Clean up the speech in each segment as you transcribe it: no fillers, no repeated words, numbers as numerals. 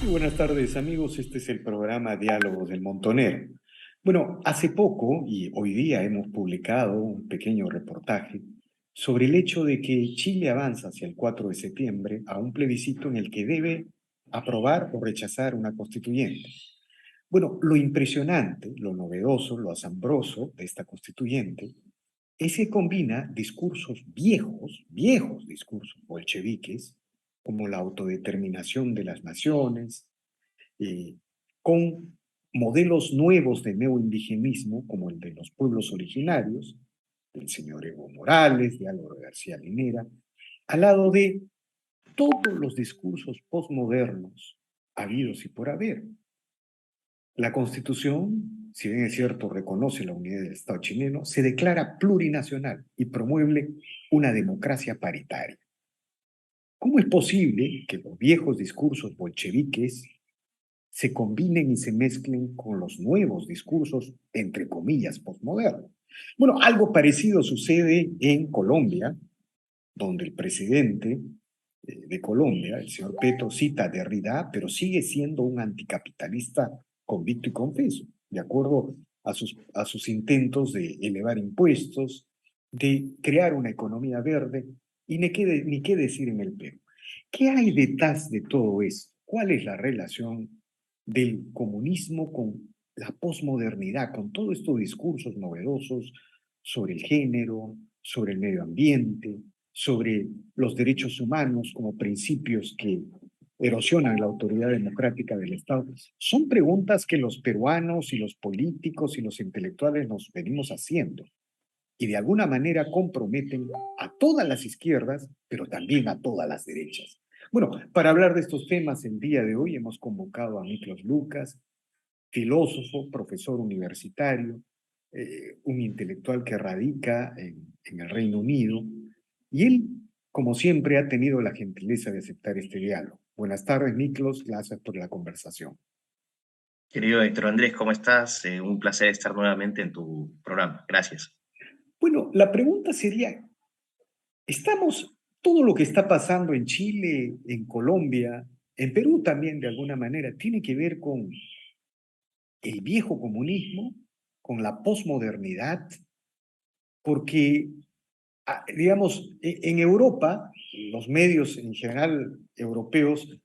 Muy buenas tardes, amigos. Este es el programa Diálogos del Montonero. Bueno, hace poco y hoy día hemos publicado un pequeño reportaje sobre el hecho de que Chile avanza hacia el 4 de septiembre a un plebiscito en el que debe aprobar o rechazar una constituyente. Bueno, lo impresionante, lo novedoso, lo asombroso de esta constituyente es que combina discursos viejos, viejos discursos bolcheviques, como la autodeterminación de las naciones, eh, con modelos nuevos de neoindigenismo, como el de los pueblos originarios, del señor Evo Morales, de Álvaro García Linera, al lado de todos los discursos postmodernos habidos y por haber. La Constitución, si bien es cierto, reconoce la unidad del Estado chileno, se declara plurinacional y promueve una democracia paritaria. ¿Cómo es posible que los viejos discursos bolcheviques se combinen y se mezclen con los nuevos discursos, entre comillas, postmodernos? Bueno, algo parecido sucede en Colombia, donde el presidente de Colombia, el señor Petro, cita a Derrida, pero sigue siendo un anticapitalista convicto y confeso, de acuerdo a sus intentos de elevar impuestos, de crear una economía verde, y ni qué decir en el Perú. ¿Qué hay detrás de todo esto? ¿Cuál es la relación del comunismo con la posmodernidad, con todos estos discursos novedosos sobre el género, sobre el medio ambiente, sobre los derechos humanos como principios que erosionan la autoridad democrática del Estado? Son preguntas que los peruanos y los políticos y los intelectuales nos venimos haciendo y de alguna manera comprometen a todas las izquierdas, pero también a todas las derechas. Bueno, para hablar de estos temas el día de hoy hemos convocado a Miklos Lucas, filósofo, profesor universitario, un intelectual que radica en el Reino Unido, y él, como siempre, ha tenido la gentileza de aceptar este diálogo. Buenas tardes, Miklos, gracias por la conversación. Querido Héctor Andrés, ¿cómo estás? Un placer estar nuevamente en tu programa. Gracias. Bueno, la pregunta sería, ¿estamos, todo lo que está pasando en Chile, en Colombia, en Perú también de alguna manera, tiene que ver con el viejo comunismo, con la posmodernidad? Porque digamos, en Europa, los medios en general europeos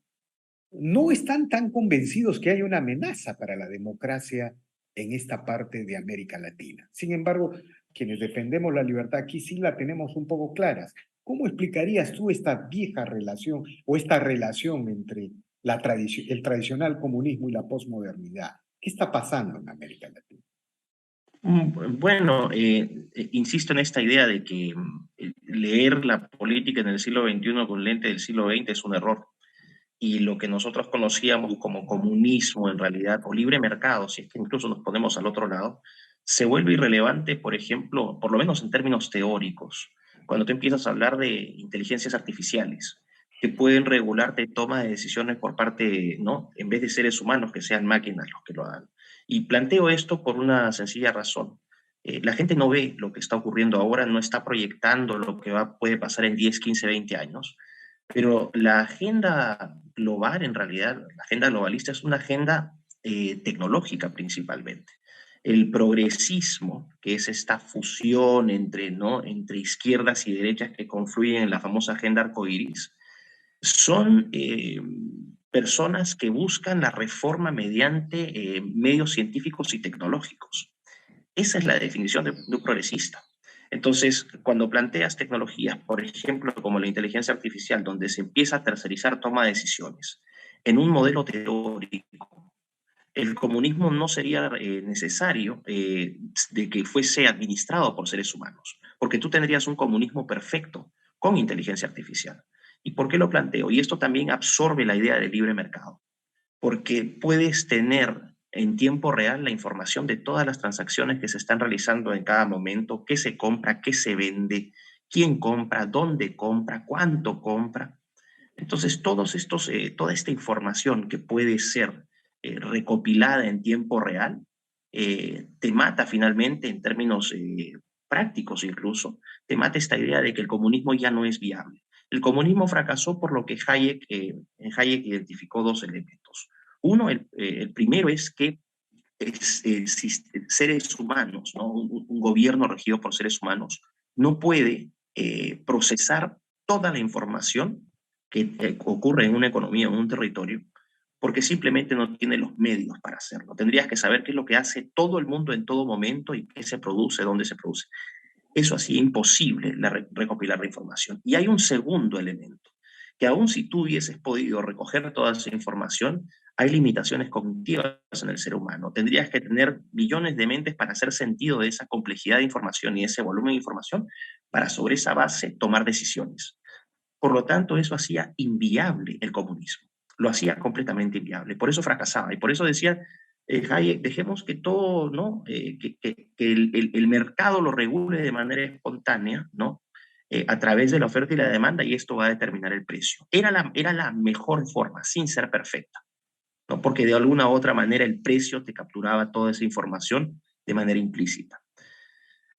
no están tan convencidos que hay una amenaza para la democracia en esta parte de América Latina. Sin embargo, quienes defendemos la libertad aquí sí la tenemos un poco claras. ¿Cómo explicarías tú esta vieja relación o esta relación entre el tradicional comunismo y la posmodernidad? ¿Qué está pasando en América Latina? Bueno, insisto en esta idea de que leer la política en el siglo XXI con lente del siglo XX es un error. Y lo que nosotros conocíamos como comunismo en realidad, o libre mercado, si es que incluso nos ponemos al otro lado, se vuelve irrelevante, por ejemplo, por lo menos en términos teóricos, cuando tú empiezas a hablar de inteligencias artificiales que pueden regularte toma de decisiones por parte, ¿no? En vez de seres humanos, que sean máquinas los que lo hagan. Y planteo esto por una sencilla razón. La gente no ve lo que está ocurriendo ahora, no está proyectando lo que puede pasar en 10, 15, 20 años, pero la agenda global, en realidad, la agenda globalista es una agenda tecnológica principalmente. El progresismo, que es esta fusión entre, ¿no? entre izquierdas y derechas que confluyen en la famosa agenda arcoíris, son personas que buscan la reforma mediante medios científicos y tecnológicos. Esa es la definición de un progresista. Entonces, cuando planteas tecnologías, por ejemplo, como la inteligencia artificial, donde se empieza a tercerizar toma de decisiones, en un modelo teórico, el comunismo no sería necesario de que fuese administrado por seres humanos, porque tú tendrías un comunismo perfecto con inteligencia artificial. ¿Y por qué lo planteo? Y esto también absorbe la idea del libre mercado, porque puedes tener en tiempo real la información de todas las transacciones que se están realizando en cada momento, qué se compra, qué se vende, quién compra, dónde compra, cuánto compra. Entonces, toda esta información que puede ser recopilada en tiempo real, te mata finalmente en términos prácticos incluso, te mata esta idea de que el comunismo ya no es viable. El comunismo fracasó por lo que Hayek identificó dos elementos. Uno, el primero es que seres humanos, ¿no? Un gobierno regido por seres humanos, no puede procesar toda la información que ocurre en una economía, en un territorio, porque simplemente no tiene los medios para hacerlo. Tendrías que saber qué es lo que hace todo el mundo en todo momento y qué se produce, dónde se produce. Eso hacía imposible recopilar la información. Y hay un segundo elemento, que aun si tú hubieses podido recoger toda esa información, hay limitaciones cognitivas en el ser humano. Tendrías que tener millones de mentes para hacer sentido de esa complejidad de información y ese volumen de información para sobre esa base tomar decisiones. Por lo tanto, eso hacía inviable el comunismo. Lo hacía completamente inviable. Por eso fracasaba. Y por eso decía Hayek, dejemos que todo, ¿no? Que el mercado lo regule de manera espontánea, ¿no? A través de la oferta y la demanda, y esto va a determinar el precio. Era la mejor forma, sin ser perfecta, ¿no? Porque de alguna u otra manera el precio te capturaba toda esa información de manera implícita.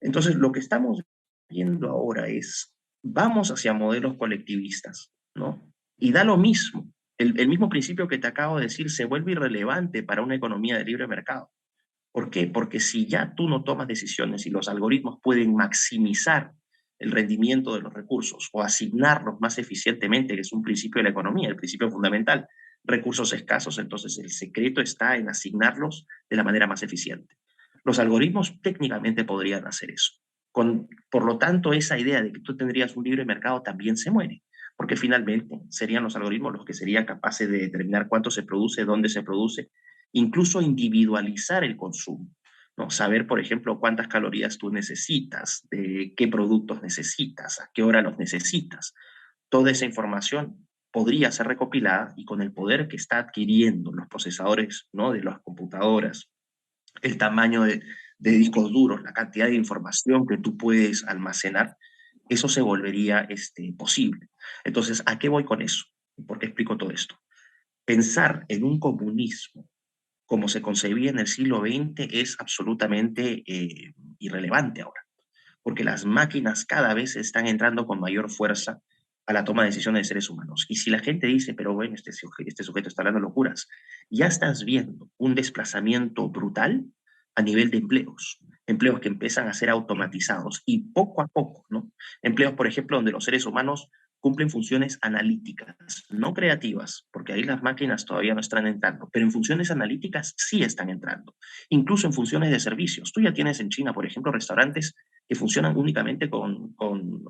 Entonces, lo que estamos viendo ahora es, vamos hacia modelos colectivistas, ¿no? Y da lo mismo. El mismo principio que te acabo de decir se vuelve irrelevante para una economía de libre mercado. ¿Por qué? Porque si ya tú no tomas decisiones y los algoritmos pueden maximizar el rendimiento de los recursos o asignarlos más eficientemente, que es un principio de la economía, el principio fundamental, recursos escasos, entonces el secreto está en asignarlos de la manera más eficiente. Los algoritmos técnicamente podrían hacer eso. Por lo tanto, esa idea de que tú tendrías un libre mercado también se muere, porque finalmente serían los algoritmos los que serían capaces de determinar cuánto se produce, dónde se produce, incluso individualizar el consumo, ¿no? Saber, por ejemplo, cuántas calorías tú necesitas, de qué productos necesitas, a qué hora los necesitas. Toda esa información podría ser recopilada y con el poder que está adquiriendo los procesadores, ¿no? De las computadoras, el tamaño de discos duros, la cantidad de información que tú puedes almacenar, eso se volvería posible. Entonces, ¿a qué voy con eso? ¿Por qué explico todo esto? Pensar en un comunismo como se concebía en el siglo XX es absolutamente irrelevante ahora, porque las máquinas cada vez están entrando con mayor fuerza a la toma de decisiones de seres humanos. Y si la gente dice, pero bueno, este sujeto está hablando locuras, ya estás viendo un desplazamiento brutal a nivel de empleos, empleos que empiezan a ser automatizados y poco a poco, ¿no? Empleos, por ejemplo, donde los seres humanos cumplen funciones analíticas, no creativas, porque ahí las máquinas todavía no están entrando, pero en funciones analíticas sí están entrando, incluso en funciones de servicios. Tú ya tienes en China, por ejemplo, restaurantes que funcionan únicamente con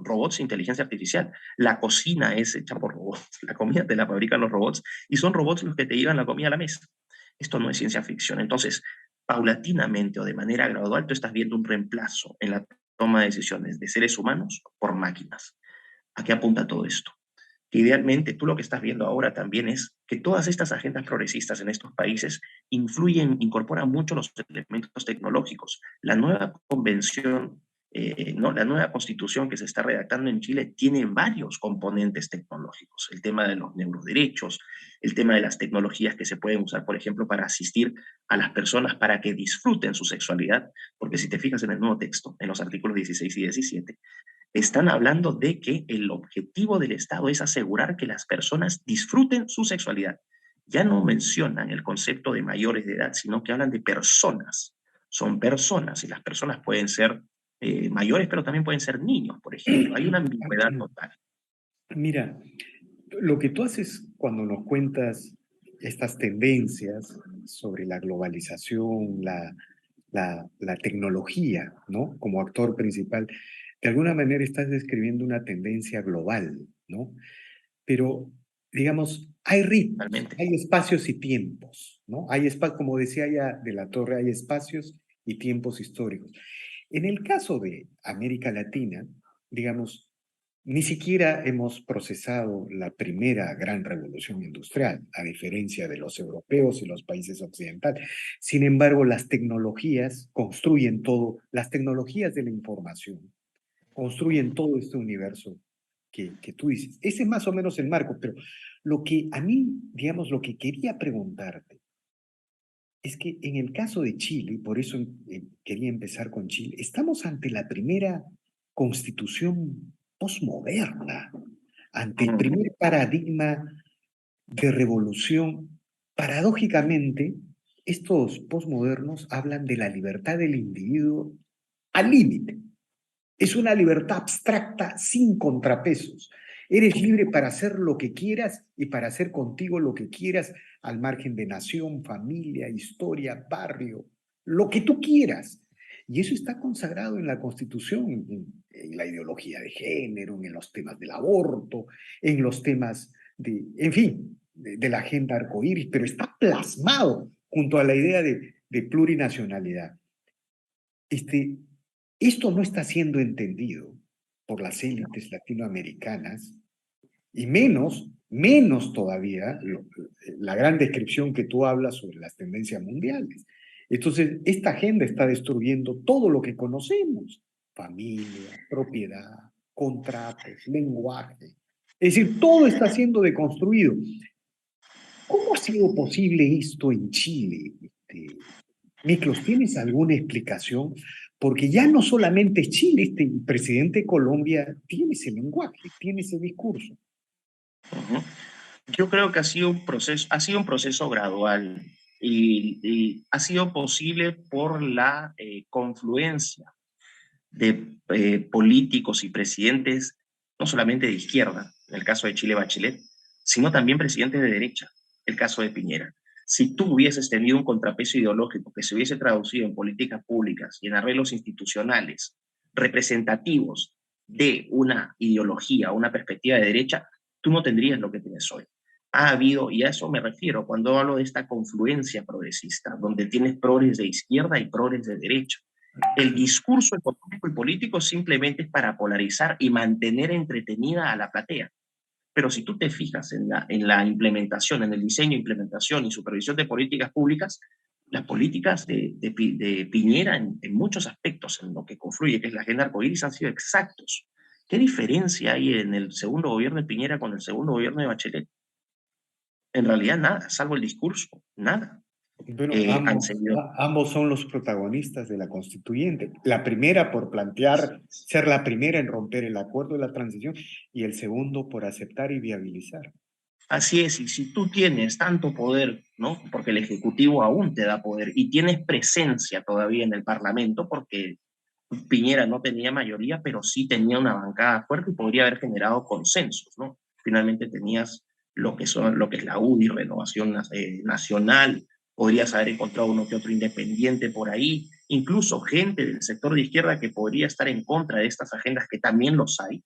robots e inteligencia artificial. La cocina es hecha por robots, la comida te la fabrican los robots y son robots los que te llevan la comida a la mesa. Esto no es ciencia ficción. Entonces, paulatinamente o de manera gradual, tú estás viendo un reemplazo en la toma de decisiones de seres humanos por máquinas. ¿A qué apunta todo esto? Que idealmente tú lo que estás viendo ahora también es que todas estas agendas progresistas en estos países influyen, incorporan mucho los elementos tecnológicos. La nueva convención, ¿no? La nueva constitución que se está redactando en Chile tiene varios componentes tecnológicos. El tema de los neuroderechos, el tema de las tecnologías que se pueden usar, por ejemplo, para asistir a las personas para que disfruten su sexualidad, porque si te fijas en el nuevo texto, en los artículos 16 y 17, están hablando de que el objetivo del Estado es asegurar que las personas disfruten su sexualidad. Ya no mencionan el concepto de mayores de edad, sino que hablan de personas. Son personas y las personas pueden ser mayores, pero también pueden ser niños, por ejemplo. Hay una ambigüedad total. Mira, lo que tú haces cuando nos cuentas estas tendencias sobre la globalización, la tecnología, ¿no? Como actor principal, de alguna manera estás describiendo una tendencia global, ¿no? Pero, digamos, hay ritmos, Realmente. hay espacios y tiempos, ¿no? Hay espacios, como decía ya de la Torre, hay espacios y tiempos históricos. En el caso de América Latina, digamos, ni siquiera hemos procesado la primera gran revolución industrial, a diferencia de los europeos y los países occidentales. Sin embargo, las tecnologías construyen todo, las tecnologías de la información construyen todo este universo que tú dices. Ese es más o menos el marco, pero lo que a mí, digamos, lo que quería preguntarte es que en el caso de Chile, por eso quería empezar con Chile, estamos ante la primera constitución posmoderna, ante el primer paradigma de revolución paradójicamente, estos posmodernos hablan de la libertad del individuo al límite. Es una libertad abstracta sin contrapesos. Eres libre para hacer lo que quieras y para hacer contigo lo que quieras al margen de nación, familia, historia, barrio, lo que tú quieras. Y eso está consagrado en la Constitución, en la ideología de género, en los temas del aborto, en los temas en fin, de la agenda arcoíris, pero está plasmado junto a la idea de plurinacionalidad. Este, Esto no está siendo entendido por las élites latinoamericanas y menos todavía la gran descripción que tú hablas sobre las tendencias mundiales. Entonces, esta agenda está destruyendo todo lo que conocemos: familia, propiedad, contratos, lenguaje. Es decir, todo está siendo deconstruido. ¿Cómo ha sido posible esto en Chile? Miklos, ¿tienes alguna explicación? Porque ya no solamente es Chile, el presidente de Colombia tiene ese lenguaje, tiene ese discurso. Ujú. Yo creo que ha sido un proceso gradual y ha sido posible por la confluencia de políticos y presidentes, no solamente de izquierda, en el caso de Chile Bachelet, sino también presidentes de derecha, el caso de Piñera. Si tú hubieses tenido un contrapeso ideológico que se hubiese traducido en políticas públicas y en arreglos institucionales representativos de una ideología, una perspectiva de derecha, tú no tendrías lo que tienes hoy. Ha habido, y a eso me refiero cuando hablo de esta confluencia progresista, donde tienes progres de izquierda y progres de derecha. El discurso económico y político simplemente es para polarizar y mantener entretenida a la platea. Pero si tú te fijas en la implementación, en el diseño, implementación y supervisión de políticas públicas, las políticas de Piñera en muchos aspectos, en lo que confluye, que es la agenda arcoíris, han sido exactos. ¿Qué diferencia hay en el segundo gobierno de Piñera con el segundo gobierno de Bachelet? En realidad nada, salvo el discurso, nada. Bueno, Han seguido. ambos son los protagonistas de la constituyente. La primera por plantear ser la primera en romper el acuerdo de la transición y el segundo por aceptar y viabilizar. Así es, y si tú tienes tanto poder, ¿no? Porque el Ejecutivo aún te da poder y tienes presencia todavía en el Parlamento, porque Piñera no tenía mayoría, pero sí tenía una bancada fuerte y podría haber generado consensos, ¿no? Finalmente tenías lo que es la UDI, Renovación Nacional, podrías haber encontrado uno que otro independiente por ahí, incluso gente del sector de izquierda que podría estar en contra de estas agendas, que también los hay.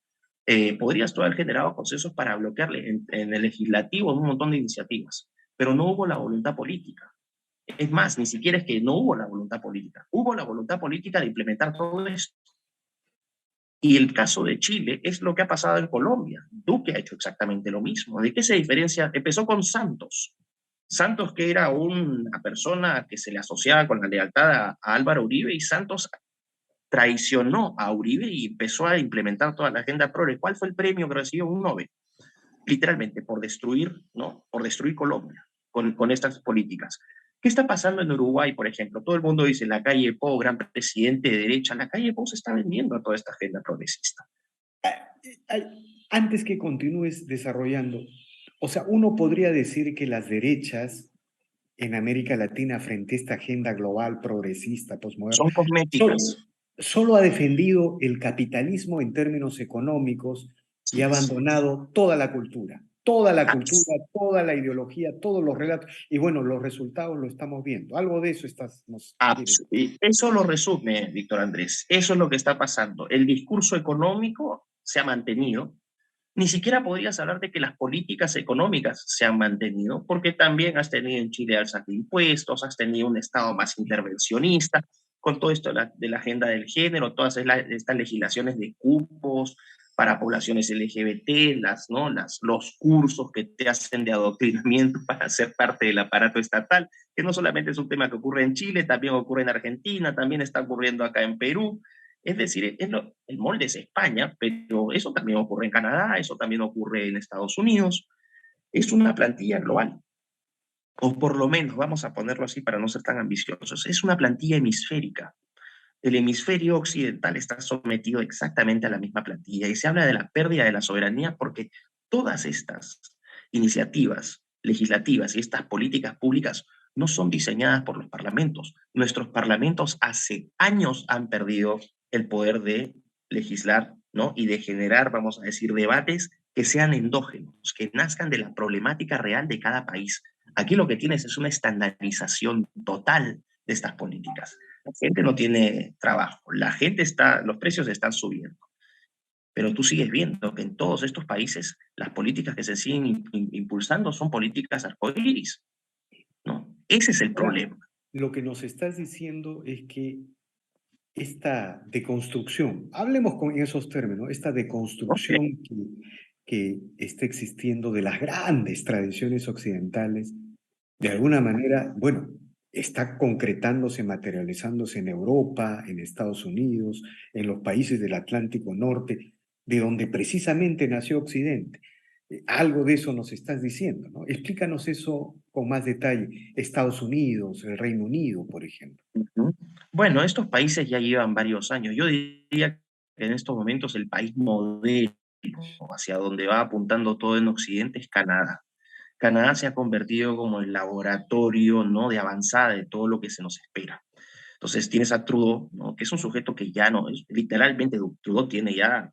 Podrías tú haber generado consensos para bloquearle en el legislativo un montón de iniciativas, pero no hubo la voluntad política. Es más, ni siquiera es que no hubo la voluntad política, hubo la voluntad política de implementar todo esto. Y el caso de Chile es lo que ha pasado en Colombia. Duque ha hecho exactamente lo mismo. ¿De qué se diferencia? Empezó con Santos. Santos, que era una persona que se le asociaba con la lealtad a Álvaro Uribe, y Santos traicionó a Uribe y empezó a implementar toda la agenda progre. ¿Cuál fue el premio que recibió? Un Nobel. Literalmente, por destruir, ¿no? Por destruir Colombia con estas políticas. ¿Qué está pasando en Uruguay, por ejemplo? Todo el mundo dice, la calle Pou, gran presidente de derecha, la calle Pou se está vendiendo a toda esta agenda progresista. Antes que continúes desarrollando, o sea, uno podría decir que las derechas en América Latina frente a esta agenda global progresista, postmoderna, Son cosméticas. solo ha defendido el capitalismo en términos económicos y ha abandonado toda la cultura, toda la ideología, todos los relatos. Y bueno, los resultados lo estamos viendo. Algo de eso nos quieres. Eso lo resume, Víctor Andrés. Eso es lo que está pasando. El discurso económico se ha mantenido. Ni siquiera podrías hablar de que las políticas económicas se han mantenido, porque también has tenido en Chile alzas de impuestos, has tenido un Estado más intervencionista, con todo esto de la agenda del género, todas estas legislaciones de cupos para poblaciones LGBT, ¿no? Los cursos que te hacen de adoctrinamiento para ser parte del aparato estatal, que no solamente es un tema que ocurre en Chile, también ocurre en Argentina, también está ocurriendo acá en Perú. Es decir, el molde es España, pero eso también ocurre en Canadá, eso también ocurre en Estados Unidos. Es una plantilla global, o por lo menos, vamos a ponerlo así para no ser tan ambiciosos, es una plantilla hemisférica. El hemisferio occidental está sometido exactamente a la misma plantilla y se habla de la pérdida de la soberanía porque todas estas iniciativas legislativas y estas políticas públicas no son diseñadas por los parlamentos. Nuestros parlamentos hace años han perdido el poder de legislar, ¿no? Y de generar, vamos a decir, debates que sean endógenos, que nazcan de la problemática real de cada país. Aquí lo que tienes es una estandarización total de estas políticas. La gente no tiene trabajo, la gente está, los precios están subiendo, pero tú sigues viendo que en todos estos países las políticas que se siguen impulsando son políticas arcoíris, ¿no? Ese es el Ahora, problema. lo que nos estás diciendo es que esta deconstrucción, hablemos con esos términos, esta Okay. deconstrucción que está existiendo de las grandes tradiciones occidentales, de alguna manera, bueno, está concretándose, materializándose en Europa, en Estados Unidos, en los países del Atlántico Norte, de donde precisamente nació Occidente. Algo de eso nos estás diciendo, ¿no? Explícanos eso con más detalle. Estados Unidos, el Reino Unido, por ejemplo. Ujú. Bueno, estos países ya llevan varios años. Yo diría que en estos momentos el país modelo hacia donde va apuntando todo en Occidente es Canadá. Canadá se ha convertido como el laboratorio, ¿no?, de avanzada de todo lo que se nos espera. Entonces tienes a Trudeau, ¿no?, que es un sujeto que ya no, es, literalmente Trudeau tiene ya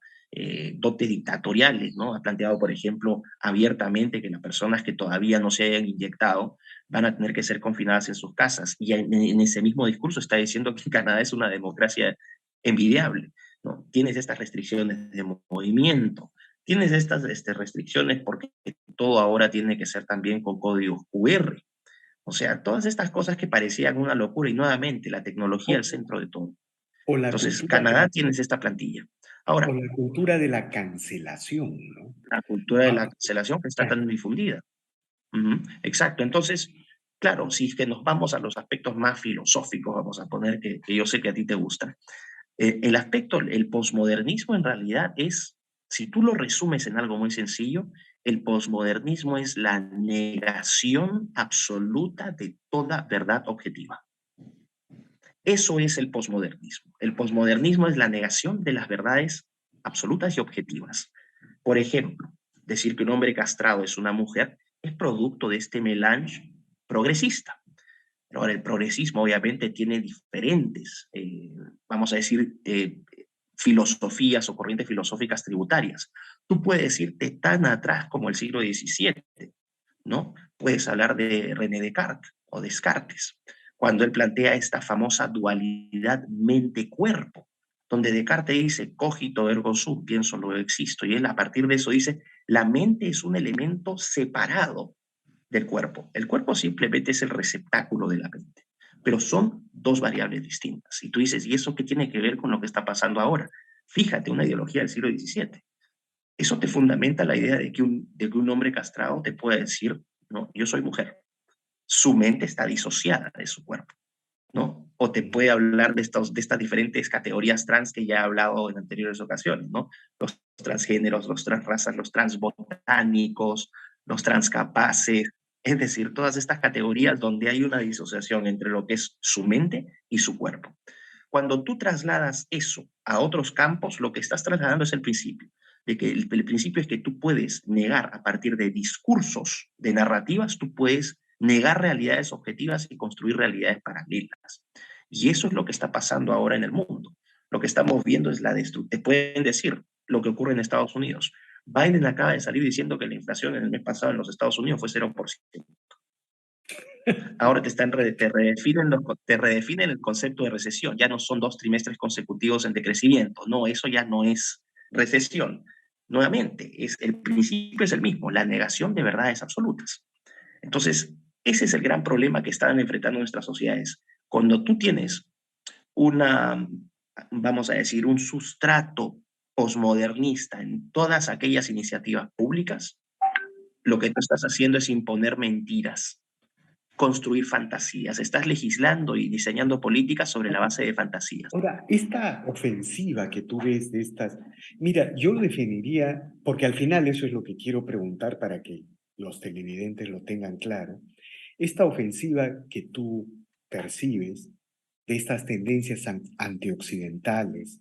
dotes dictatoriales, ¿no? Ha planteado, por ejemplo, abiertamente que las personas que todavía no se hayan inyectado van a tener que ser confinadas en sus casas. Y en ese mismo discurso está diciendo que Canadá es una democracia envidiable, ¿no? Tienes estas restricciones de movimiento, tienes estas restricciones porque todo ahora tiene que ser también con códigos QR. O sea, todas estas cosas que parecían una locura y nuevamente la tecnología al O, centro de todo. o la Entonces, cultura, Canadá tienes esta plantilla. o Ahora, la cultura de la cancelación, ¿no? la cultura de Ah, la cancelación que está ah, tan difundida. Ujú, exacto. Entonces, claro, si es que nos vamos a los aspectos más filosóficos, vamos a poner que yo sé que a ti te gusta, el aspecto, el posmodernismo en realidad es, si tú lo resumes en algo muy sencillo, el posmodernismo es la negación absoluta de toda verdad objetiva. Eso es el posmodernismo. El posmodernismo es la negación de las verdades absolutas y objetivas. Por ejemplo, decir que un hombre castrado es una mujer es producto de este melange progresista. Ahora, el progresismo obviamente tiene diferentes, vamos a decir, filosofías o corrientes filosóficas tributarias. Tú puedes irte tan atrás como el siglo XVII, ¿no? Puedes hablar de René Descartes o Descartes, cuando él plantea esta famosa dualidad mente-cuerpo, donde Descartes dice, cogito ergo sum, pienso, luego existo, y él a partir de eso dice, la mente es un elemento separado del cuerpo. El cuerpo simplemente es el receptáculo de la mente, pero son dos variables distintas. Y tú dices, ¿y eso qué tiene que ver con lo que está pasando ahora? Fíjate, una ideología del siglo XVII. Eso te fundamenta la idea de que un hombre castrado te puede decir, no, yo soy mujer. Su mente está disociada de su cuerpo, ¿no? O te puede hablar de estas diferentes categorías trans que ya he hablado en anteriores ocasiones, ¿no? Los transgéneros, los transrazas, los transbotánicos, los transcapaces, es decir, todas estas categorías donde hay una disociación entre lo que es su mente y su cuerpo. Cuando tú trasladas eso a otros campos, lo que estás trasladando es el principio, de que el principio es que tú puedes negar a partir de discursos, de narrativas, tú puedes negar realidades objetivas y construir realidades paralelas. Y eso es lo que está pasando ahora en el mundo. Lo que estamos viendo es la destrucción. Te pueden decir lo que ocurre en Estados Unidos. Biden acaba de salir diciendo que la inflación en el mes pasado en los Estados Unidos fue 0%. Ahora te redefinen el concepto de recesión. Ya no son 2 trimestres consecutivos en decrecimiento. No, eso ya no es recesión. Nuevamente, el principio es el mismo, la negación de verdades absolutas. Entonces, ese es el gran problema que están enfrentando nuestras sociedades. Cuando tú tienes una, vamos a decir, un sustrato posmodernista en todas aquellas iniciativas públicas, lo que tú estás haciendo es imponer mentiras, construir fantasías. Estás legislando y diseñando políticas sobre la base de fantasías. ahora, esta ofensiva que tú ves de estas, mira, yo lo definiría, porque al final eso es lo que quiero preguntar para que los televidentes lo tengan claro, esta ofensiva que tú percibes de estas tendencias antioccidentales,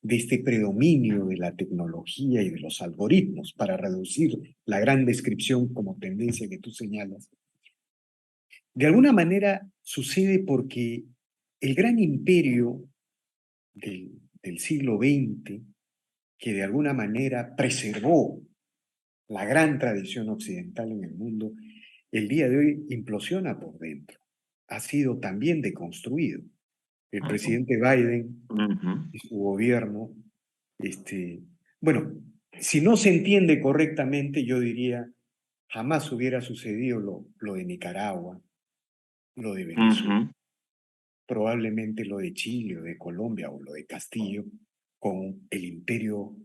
de este predominio de la tecnología y de los algoritmos para reducir la gran descripción como tendencia que tú señalas, de alguna manera sucede porque el gran imperio del siglo XX, que de alguna manera preservó la gran tradición occidental en el mundo, el día de hoy implosiona por dentro. Ha sido también deconstruido. El presidente Biden y su gobierno, bueno, si no se entiende correctamente, yo diría, jamás hubiera sucedido lo de Nicaragua, lo de Venezuela, probablemente lo de Chile o de Colombia o lo de Castillo con el imperio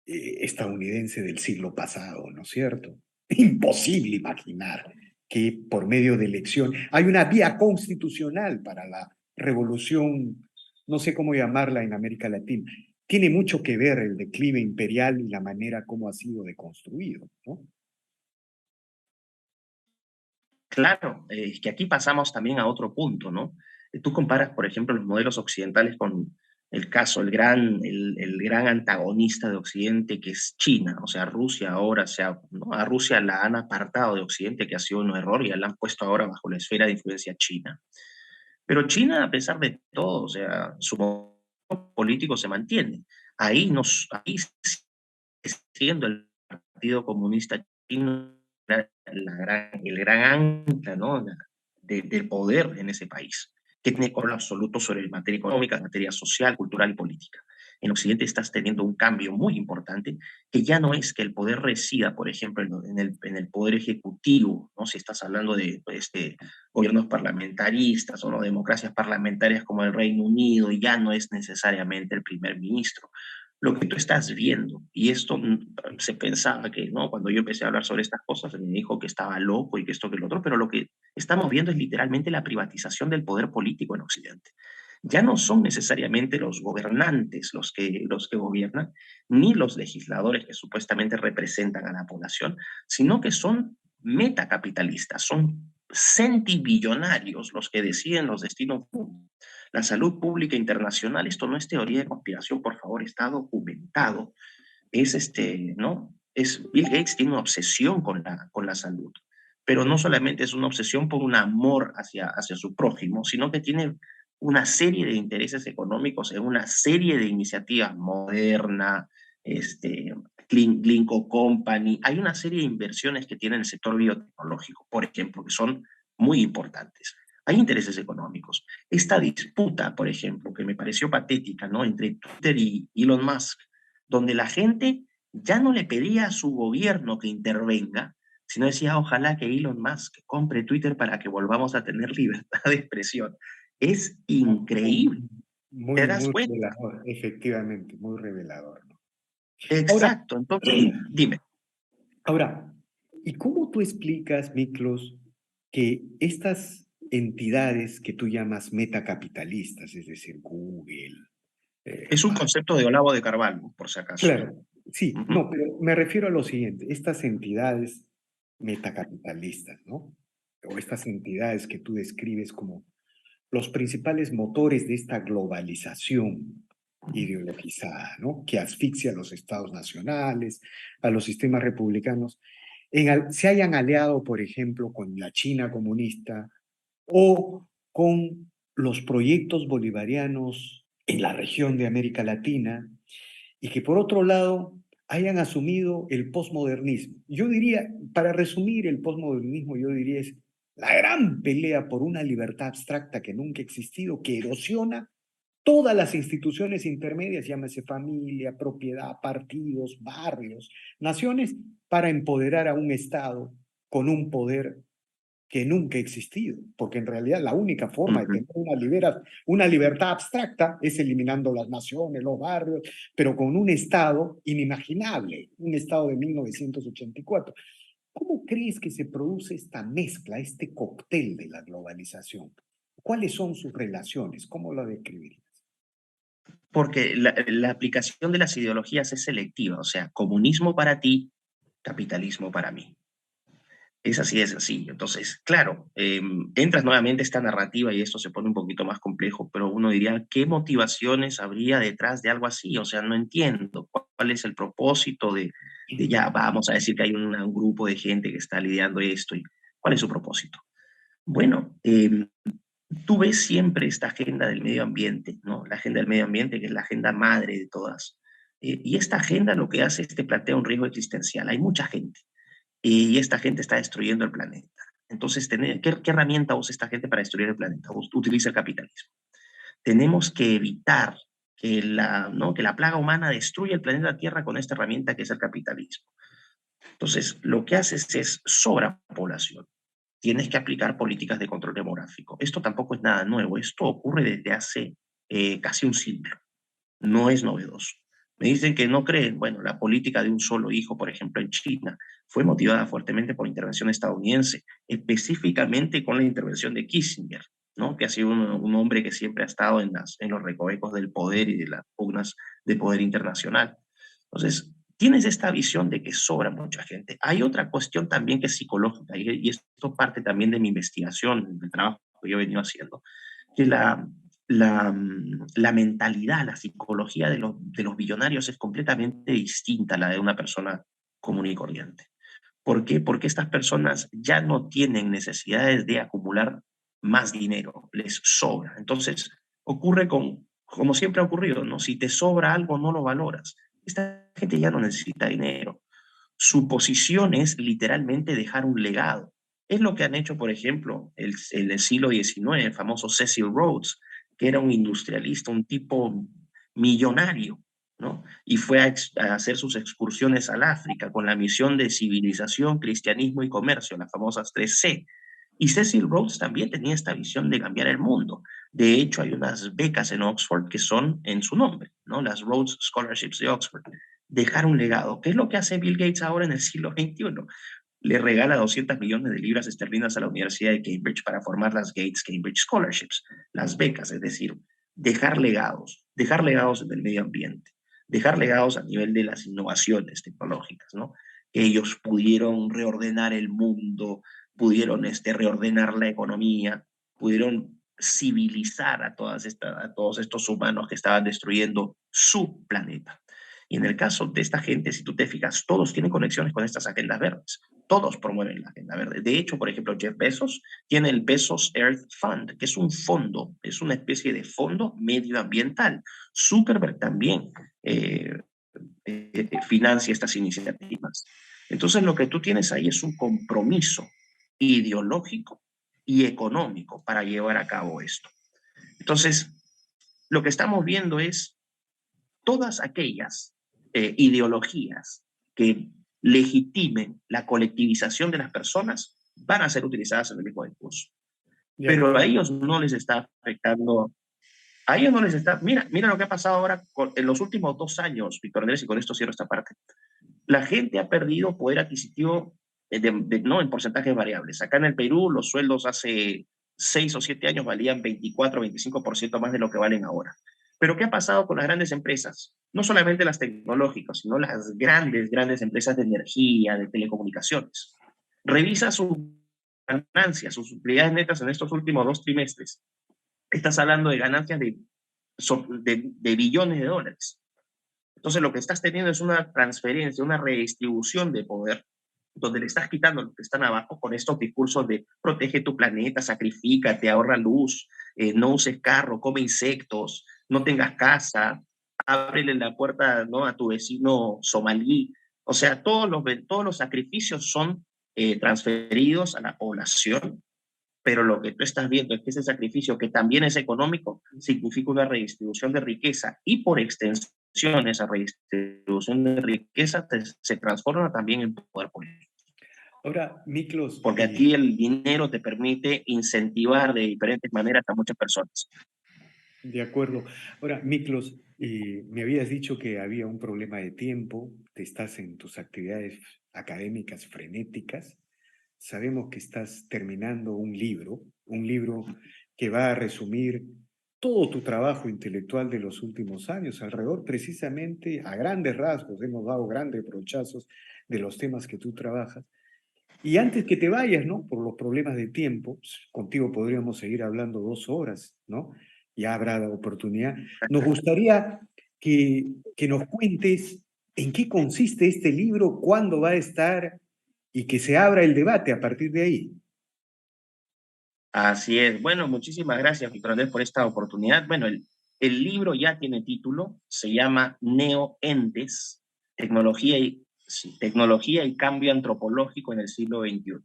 estadounidense del siglo pasado, ¿no es cierto? Imposible imaginar que por medio de elección hay una vía constitucional para la revolución, no sé cómo llamarla en América Latina. Tiene mucho que ver el declive imperial y la manera como ha sido deconstruido, ¿no? Claro, es que aquí pasamos también a otro punto, ¿no? Tú comparas, por ejemplo, los modelos occidentales con el caso, el gran antagonista de Occidente, que es China. O sea, Rusia ahora, ¿no? A Rusia la han apartado de Occidente, que ha sido un error, y la han puesto ahora bajo la esfera de influencia china. Pero China, a pesar de todo, o sea, su modelo político se mantiene. Ahí siendo el Partido Comunista Chino el gran ancla, ¿no? Del poder en ese país, que tiene control absoluto sobre materia económica, materia social, cultural y política. En Occidente estás teniendo un cambio muy importante, que ya no es que el poder resida, por ejemplo, en el poder ejecutivo, ¿no? Si estás hablando de gobiernos parlamentaristas o no, democracias parlamentarias como el Reino Unido, ya no es necesariamente el primer ministro, lo que tú estás viendo. Y esto se pensaba que, ¿no? Cuando yo empecé a hablar sobre estas cosas, se me dijo que estaba loco y que esto, que lo otro, pero lo que estamos viendo es literalmente la privatización del poder político en Occidente. Ya no son necesariamente los gobernantes los que gobiernan, ni los legisladores que supuestamente representan a la población, sino que son metacapitalistas, son centibillonarios los que deciden los destinos. La salud pública internacional, esto no es teoría de conspiración, por favor, está documentado. ¿No? Bill Gates tiene una obsesión con la salud, pero no solamente es una obsesión por un amor hacia su prójimo, sino que tiene una serie de intereses económicos en una serie de iniciativas moderna, Glinco Company. Hay una serie de inversiones que tiene el sector biotecnológico, por ejemplo, que son muy importantes. Hay intereses económicos. Esta disputa, por ejemplo, que me pareció patética, ¿no? Entre Twitter y Elon Musk, donde la gente ya no le pedía a su gobierno que intervenga, sino decía, ojalá que Elon Musk compre Twitter para que volvamos a tener libertad de expresión. Es increíble. ¿Te Muy, das muy cuenta? revelador, efectivamente, muy revelador, ¿no? Ahora, Exacto. Entonces, dime. ahora, ¿y cómo tú explicas, Miklos, que estas entidades que tú llamas metacapitalistas, es decir, Google, Es un concepto de Olavo de Carvalho, por si acaso. claro, sí, Ujú. no, pero me refiero a lo siguiente, estas entidades metacapitalistas, ¿no? O estas entidades que tú describes como los principales motores de esta globalización ideologizada, ¿no? Que asfixia a los estados nacionales, a los sistemas republicanos, se hayan aliado, por ejemplo, con la China comunista o con los proyectos bolivarianos en la región de América Latina, y que por otro lado hayan asumido el posmodernismo. Yo diría, para resumir el posmodernismo, yo diría es la gran pelea por una libertad abstracta que nunca ha existido, que erosiona todas las instituciones intermedias, llámese familia, propiedad, partidos, barrios, naciones, para empoderar a un Estado con un poder que nunca ha existido, porque en realidad la única forma de Ujú. tener una libertad abstracta es eliminando las naciones, los barrios, pero con un Estado inimaginable, un Estado de 1984. ¿Cómo crees que se produce esta mezcla, este cóctel de la globalización? ¿Cuáles son sus relaciones? ¿Cómo lo describirías? Porque la aplicación de las ideologías es selectiva, o sea, comunismo para ti, capitalismo para mí. Es así, es así. Entonces, claro, entras nuevamente a esta narrativa y esto se pone un poquito más complejo, pero uno diría, ¿qué motivaciones habría detrás de algo así? O sea, no entiendo cuál es el propósito de ya, vamos a decir que hay un grupo de gente que está lidiando esto y cuál es su propósito. Bueno, tú ves siempre esta agenda del medio ambiente, ¿no? La agenda del medio ambiente, que es la agenda madre de todas. Y esta agenda lo que hace es te plantea un riesgo existencial. Hay mucha gente y esta gente está destruyendo el planeta. Entonces, ¿qué herramienta usa esta gente para destruir el planeta? Utiliza el capitalismo. Tenemos que evitar ¿no? que la plaga humana destruya el planeta Tierra con esta herramienta que es el capitalismo. Entonces, lo que haces es sobrepoblación. Tienes que aplicar políticas de control demográfico. Esto tampoco es nada nuevo. Esto ocurre desde hace casi un siglo. No es novedoso. Me dicen que no creen. Bueno, la política de un solo hijo, por ejemplo, en China, fue motivada fuertemente por intervención estadounidense, específicamente con la intervención de Kissinger, ¿no? Que ha sido un hombre que siempre ha estado en los recovecos del poder y de las pugnas de poder internacional. Entonces, tienes esta visión de que sobra mucha gente. Hay otra cuestión también que es psicológica, y esto parte también de mi investigación, del trabajo que yo he venido haciendo, que la mentalidad, la psicología de los billonarios es completamente distinta a la de una persona común y corriente. ¿Por qué? Porque estas personas ya no tienen necesidades de acumular más dinero, les sobra. Entonces, ocurre como siempre ha ocurrido, ¿no? Si te sobra algo, no lo valoras. Esta gente ya no necesita dinero. Su posición es literalmente dejar un legado. Es lo que han hecho, por ejemplo, el siglo XIX, el famoso Cecil Rhodes, que era un industrialista, un tipo millonario, ¿no? Y fue a hacer sus excursiones al África con la misión de civilización, cristianismo y comercio, las famosas 3C. Y Cecil Rhodes también tenía esta visión de cambiar el mundo. De hecho, hay unas becas en Oxford que son en su nombre, ¿no? Las Rhodes Scholarships de Oxford. Dejar un legado. ¿Qué es lo que hace Bill Gates ahora en el siglo XXI? Le regala 200 millones de libras esterlinas a la Universidad de Cambridge para formar las Gates Cambridge Scholarships, las becas, es decir, dejar legados en el medio ambiente, dejar legados a nivel de las innovaciones tecnológicas, ¿no? Que ellos pudieron reordenar el mundo, pudieron reordenar la economía, pudieron civilizar a todos estos humanos que estaban destruyendo su planeta. Y en el caso de esta gente, si tú te fijas, todos tienen conexiones con estas agendas verdes. Todos promueven la agenda verde. De hecho, por ejemplo, Jeff Bezos tiene el Bezos Earth Fund, que es un fondo, es una especie de fondo medioambiental. Zuckerberg también financia estas iniciativas. Entonces, lo que tú tienes ahí es un compromiso ideológico y económico para llevar a cabo esto. Entonces, lo que estamos viendo es todas aquellas ideologías que legitimen la colectivización de las personas van a ser utilizadas en el mismo discurso. De Pero a acuerdo. ellos no les está afectando, a ellos no les está, mira lo que ha pasado ahora en los últimos 2 años, Víctor Andrés, y con esto cierro esta parte. La gente ha perdido poder adquisitivo no en porcentajes variables. Acá en el Perú los sueldos hace 6 o 7 años valían 24 o 25% más de lo que valen ahora. Pero ¿qué ha pasado con las grandes empresas? No solamente las tecnológicas, sino las grandes empresas de energía, de telecomunicaciones. Revisa sus ganancias, sus utilidades netas en estos últimos 2 trimestres. Estás hablando de ganancias de billones de dólares. Entonces lo que estás teniendo es una transferencia, una redistribución de poder, donde le estás quitando a los que están abajo con estos discursos de protege tu planeta, sacrifícate, ahorra luz, no uses carro, come insectos, no tengas casa, ábrele la puerta, ¿no? a tu vecino somalí. O sea, todos los sacrificios son transferidos a la población, pero lo que tú estás viendo es que ese sacrificio, que también es económico, significa una redistribución de riqueza y por extensión esa redistribución de riqueza se transforma también en poder político. Ahora, Miklos, Porque a ti el dinero te permite incentivar de diferentes maneras a muchas personas. de acuerdo. Ahora, Miklos, me habías dicho que había un problema de tiempo, te estás en tus actividades académicas frenéticas. Sabemos que estás terminando un libro que va a resumir todo tu trabajo intelectual de los últimos años, alrededor precisamente, a grandes rasgos, hemos dado grandes brochazos de los temas que tú trabajas. Y antes que te vayas, ¿no? Por los problemas de tiempo, pues, contigo podríamos seguir hablando 2 horas, ¿no? Ya habrá la oportunidad. Nos gustaría que nos cuentes en qué consiste este libro, cuándo va a estar y que se abra el debate a partir de ahí. Así es. Bueno, muchísimas gracias, Víctor Andrés, por esta oportunidad. Bueno, el libro ya tiene título, se llama Neoentes, sí, tecnología y cambio antropológico en el siglo XXI.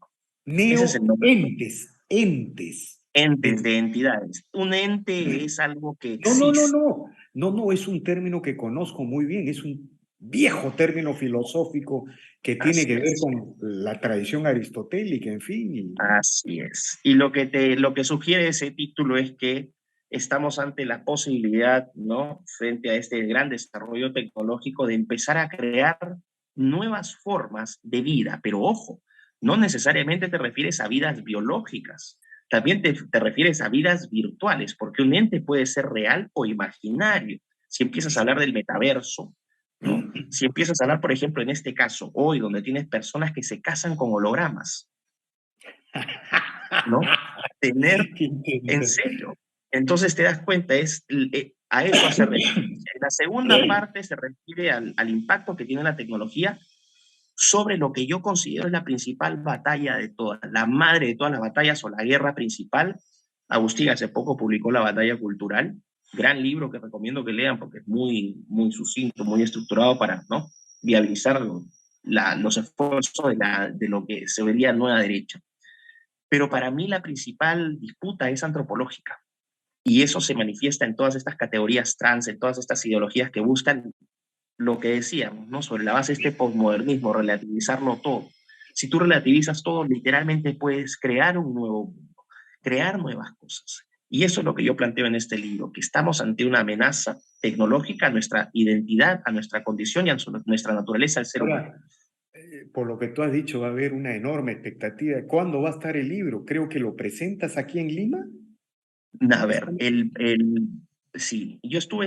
Ese es el nombre. Neoentes, entes. Entes de entidades. Un ente es algo que No, no, no, existe. no. No, no, es un término que conozco muy bien, es un viejo término filosófico que tiene Así que ver es. con la tradición aristotélica, en fin. Así es. Y lo que sugiere ese título es que estamos ante la posibilidad, ¿no? Frente a este gran desarrollo tecnológico de empezar a crear nuevas formas de vida. Pero ojo, no necesariamente te refieres a vidas biológicas. También te refieres a vidas virtuales, porque un ente puede ser real o imaginario. Si empiezas a hablar del metaverso, ¿no? Si empiezas a hablar, por ejemplo, en este caso, hoy, donde tienes personas que se casan con hologramas, ¿no? Tener, Qué en interesante. serio. Entonces te das cuenta, a eso hace referencia. En la segunda parte se refiere al impacto que tiene la tecnología sobre lo que yo considero es la principal batalla de todas, la madre de todas las batallas o la guerra principal. Agustín hace poco publicó La batalla cultural, gran libro que recomiendo que lean porque es muy sucinto, muy estructurado para, ¿no? Viabilizar los esfuerzos de lo que se vería nueva derecha. Pero para mí la principal disputa es antropológica. Y eso se manifiesta en todas estas categorías trans, en todas estas ideologías que buscan lo que decíamos, ¿no? Sobre la base de este posmodernismo, relativizarlo todo. Si tú relativizas todo, literalmente puedes crear un nuevo mundo, crear nuevas cosas. Y eso es lo que yo planteo en este libro, que estamos ante una amenaza tecnológica a nuestra identidad, a nuestra condición y a nuestra naturaleza al ser humano. Ahora, por lo que tú has dicho, va a haber una enorme expectativa de cuándo va a estar el libro. Creo que lo presentas aquí en Lima. A ver, sí, yo estuve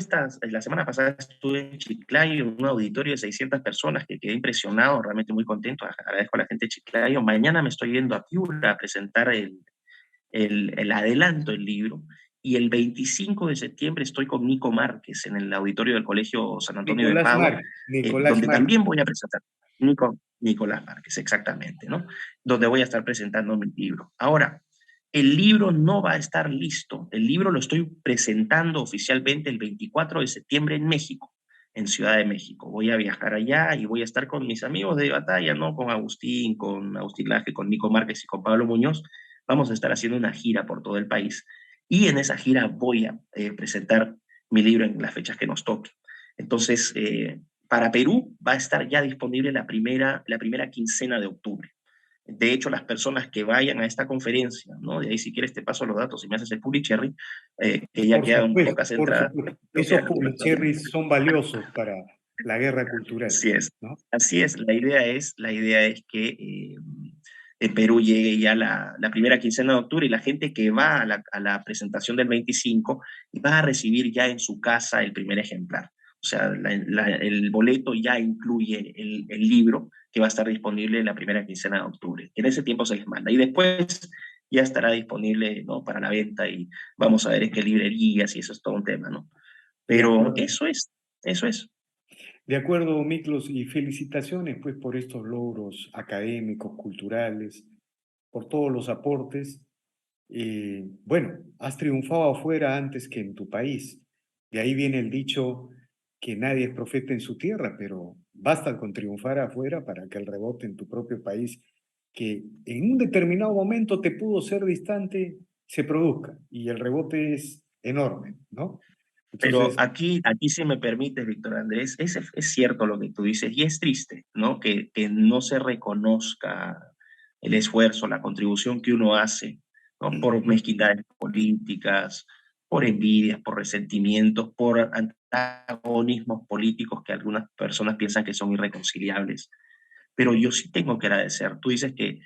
la semana pasada estuve en Chiclayo, en un auditorio de 600 personas que quedé impresionado, realmente muy contento, agradezco a la gente de Chiclayo. Mañana me estoy yendo a Piura a presentar el adelanto del libro y el 25 de septiembre estoy con Nico Márquez en el auditorio del Colegio San Antonio de Nicolás Padua, Márquez. Nicolás donde Márquez. también voy a presentar, Nicolás Márquez, exactamente, ¿no? Donde voy a estar presentando mi libro. Ahora, el libro no va a estar listo. El libro lo estoy presentando oficialmente el 24 de septiembre en México, en Ciudad de México. Voy a viajar allá y voy a estar con mis amigos de batalla, ¿no? Con Agustín Laje, con Nico Márquez y con Pablo Muñoz. Vamos a estar haciendo una gira por todo el país. Y en esa gira voy a presentar mi libro en las fechas que nos toque. Entonces, para Perú va a estar ya disponible la primera quincena de octubre. De hecho, las personas que vayan a esta conferencia, ¿no? De ahí si quieres te paso los datos y me haces el Publicherry, que ya Por quedan supuesto, pocas por entradas. supuesto. Creo que Esos ya quiero todavía. publicherries son valiosos para la guerra cultural, Así es, ¿no? así es. La idea es que en Perú llegue ya la primera quincena de octubre y la gente que va a la presentación del 25 va a recibir ya en su casa el primer ejemplar. O sea, el boleto ya incluye el libro que va a estar disponible en la primera quincena de octubre. En ese tiempo se les manda. Y después ya estará disponible, ¿no? Para la venta y vamos a ver en qué librerías y eso es todo un tema, ¿no? De Pero acuerdo. eso es. De acuerdo, Miklos, y felicitaciones pues por estos logros académicos, culturales, por todos los aportes. Bueno, has triunfado afuera antes que en tu país. De ahí viene el dicho que nadie es profeta en su tierra, pero basta con triunfar afuera para que el rebote en tu propio país, que en un determinado momento te pudo ser distante, se produzca. Y el rebote es enorme, ¿no? Pero Entonces, aquí si me permite, Víctor Andrés, es cierto lo que tú dices y es triste, ¿no? Que no se reconozca el esfuerzo, la contribución que uno hace, ¿no? Por mezquindades políticas, por envidias, por resentimientos, por antagonismos políticos que algunas personas piensan que son irreconciliables. Pero yo sí tengo que agradecer. Tú dices que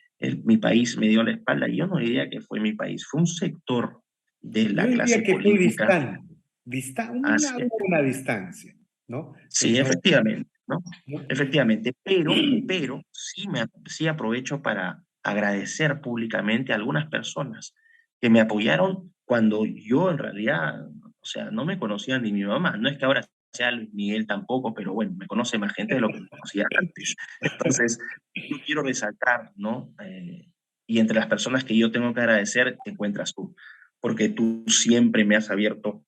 mi país me dio la espalda. Yo no diría que fue mi país, fue un sector de yo la diría clase que fue política distante, una hacia buena distancia, ¿no? Sí, efectivamente, ¿no? ¿no? Efectivamente, pero sí aprovecho para agradecer públicamente a algunas personas que me apoyaron cuando yo en realidad, o sea, no me conocía ni mi mamá. No es que ahora sea Luis Miguel tampoco, pero bueno, me conoce más gente de lo que me conocía antes. Entonces, yo quiero resaltar, ¿no? Y entre las personas que yo tengo que agradecer, te encuentras tú, porque tú siempre me has abierto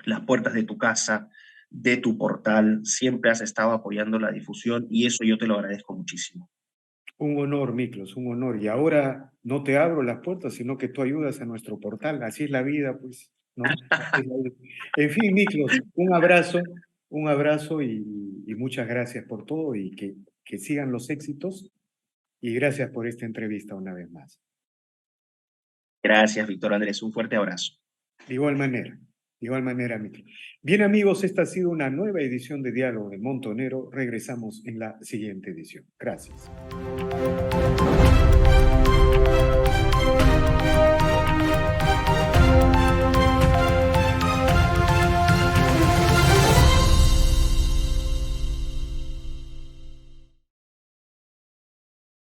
las puertas de tu casa, de tu portal, siempre has estado apoyando la difusión y eso yo te lo agradezco muchísimo. Un honor, Miklos, un honor. Y ahora no te abro las puertas, sino que tú ayudas a nuestro portal. Así es la vida, pues, ¿no? Así es la vida. En fin, Miklos, un abrazo y muchas gracias por todo y que sigan los éxitos. Y gracias por esta entrevista una vez más. Gracias, Víctor Andrés. Un fuerte abrazo. De igual manera, Miklos. Bien, amigos, esta ha sido una nueva edición de Diálogo de Montonero. Regresamos en la siguiente edición. Gracias.